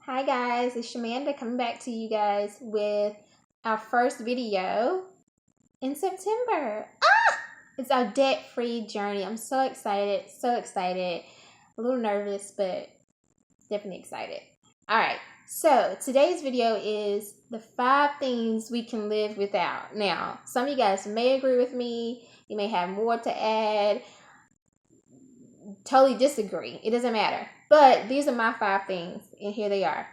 Hi guys, it's Shamanda coming back to you guys with our first video in September. It's our debt-free journey. I'm so excited, A little nervous, but definitely excited. Alright, so today's video is the 5 things we can live without. Now, some of you guys may agree with me, you may have more to add, totally disagree. It doesn't matter. But these are my 5 things, and here they are.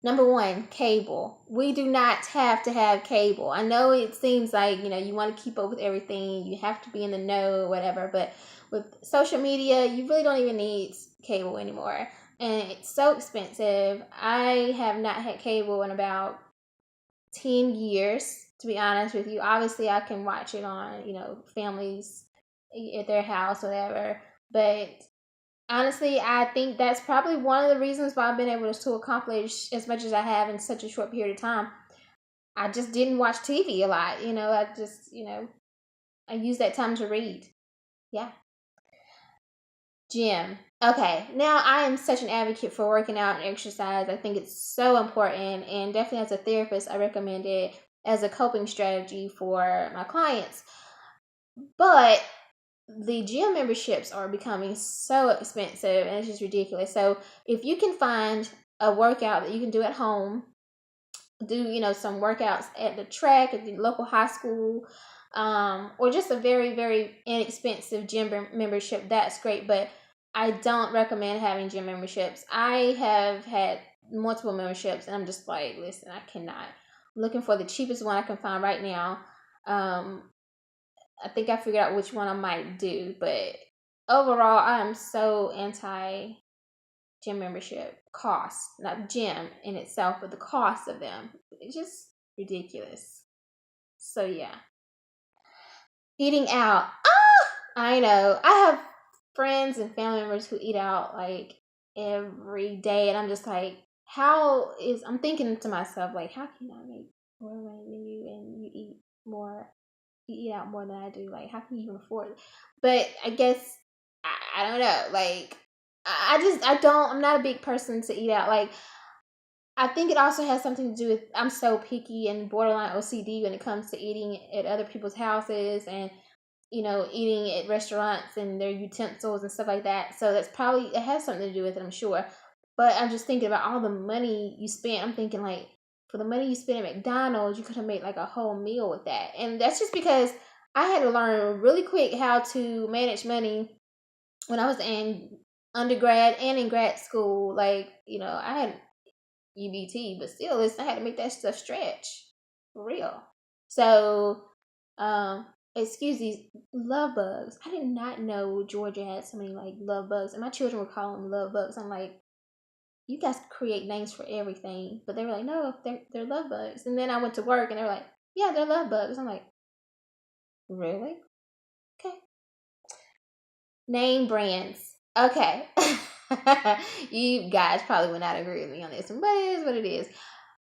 Number 1, cable. We do not have to have cable. I know it seems like, you want to keep up with everything. You have to be in the know, whatever. But with social media, you really don't even need cable anymore. And it's so expensive. I have not had cable in about 10 years, to be honest with you. Obviously, I can watch it on, families at their house, whatever. But honestly, I think that's probably one of the reasons why I've been able to accomplish as much as I have in such a short period of time. I just didn't watch TV a lot. I use that time to read. Yeah. Gym. Okay, now I am such an advocate for working out and exercise. I think it's so important, and definitely as a therapist, I recommend it as a coping strategy for my clients. But the gym memberships are becoming so expensive, and it's just ridiculous. So if you can find a workout that you can do at home, do some workouts at the track at the local high school, or just a very, very inexpensive gym membership, that's great. But I don't recommend having gym memberships. I have had multiple memberships, and I'm just like, listen, I cannot. I'm looking for the cheapest one I can find right now. I think I figured out which one I might do, but overall, I am so anti gym membership cost. Not the gym in itself, but the cost of them. It's just ridiculous. So yeah. Eating out. I know. I have friends and family members who eat out like every day, and I'm just like, I'm thinking to myself, like, how can I make more money than you and you eat out more than I do? Like, how can you even afford it? But I guess I don't know. Like, I'm not a big person to eat out. Like, I think it also has something to do with I'm so picky and borderline OCD when it comes to eating at other people's houses and eating at restaurants and their utensils and stuff like that. So it has something to do with it, I'm sure. But I'm just thinking about all the money you spent. I'm thinking, like, for the money you spent at McDonald's, you could have made like a whole meal with that. And that's just because I had to learn really quick how to manage money when I was in undergrad and in grad school. Like, I had UBT, but still, I had to make that stuff stretch for real. So, excuse these love bugs. I did not know Georgia had so many like love bugs, and my children were calling them love bugs. I'm like, you guys create names for everything, but they were like, no, they're love bugs. And then I went to work, and they were like, yeah, they're love bugs. I'm like, really? Okay. Name brands. Okay. You guys probably would not agree with me on this one, but it is what it is.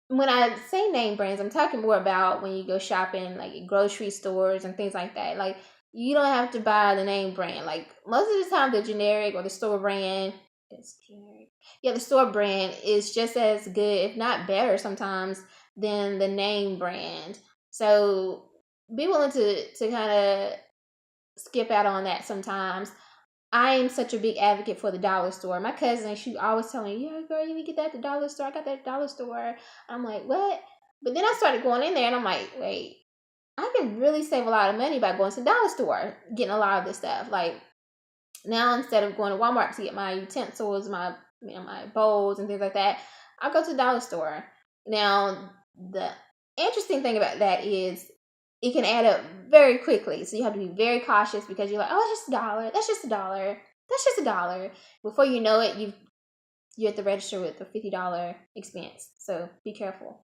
When I say name brands, I'm talking more about when you go shopping, like at grocery stores and things like that. Like, you don't have to buy the name brand. Like, most of the time, the generic or the store brand, it's generic. Yeah, the store brand is just as good, if not better sometimes, than the name brand. So be willing to kind of skip out on that sometimes. I am such a big advocate for the dollar store. My cousin, she always telling me, yeah, girl, you need to get that at the dollar store. I got that at the dollar store. I'm like, what? But then I started going in there, and I'm like, wait, I can really save a lot of money by going to the dollar store, getting a lot of this stuff. Like, now instead of going to Walmart to get my utensils, my bowls and things like that, I go to the dollar store. Now, the interesting thing about that is it can add up very quickly. So you have to be very cautious because you're like, oh, it's just $1. That's just $1. That's just $1. Before you know it, you're at the register with a $50 expense. So be careful.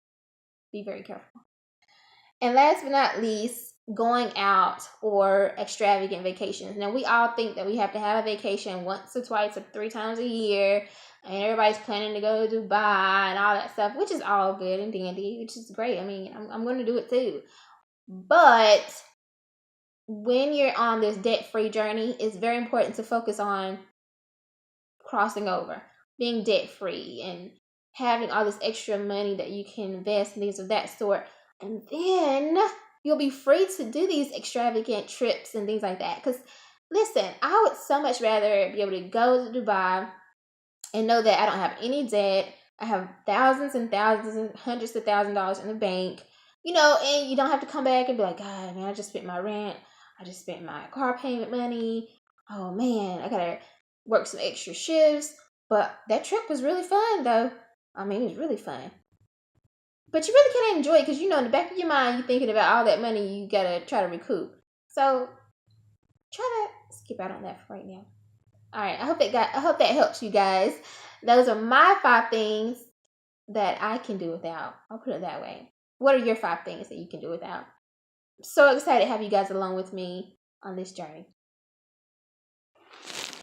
Be very careful. And last but not least, going out or extravagant vacations. Now, we all think that we have to have a vacation once or twice or 3 times a year, and everybody's planning to go to Dubai and all that stuff, which is all good and dandy, which is great. I mean, I'm going to do it too. But when you're on this debt-free journey, it's very important to focus on crossing over. being debt free and having all this extra money that you can invest in things of that sort. And then you'll be free to do these extravagant trips and things like that. Because listen, I would so much rather be able to go to Dubai and know that I don't have any debt. I have thousands and thousands and hundreds of $1,000s in the bank, and you don't have to come back and be like, God, man, I just spent my rent. I just spent my car payment money. Oh, man, I got to work some extra shifts. But that trip was really fun, though. I mean, it was really fun. But you really can't enjoy it because, in the back of your mind, you're thinking about all that money you got to try to recoup. So try to skip out on that for right now. All right, I hope that helps you guys. Those are my 5 things that I can do without. I'll put it that way. What are your 5 things that you can do without? I'm so excited to have you guys along with me on this journey.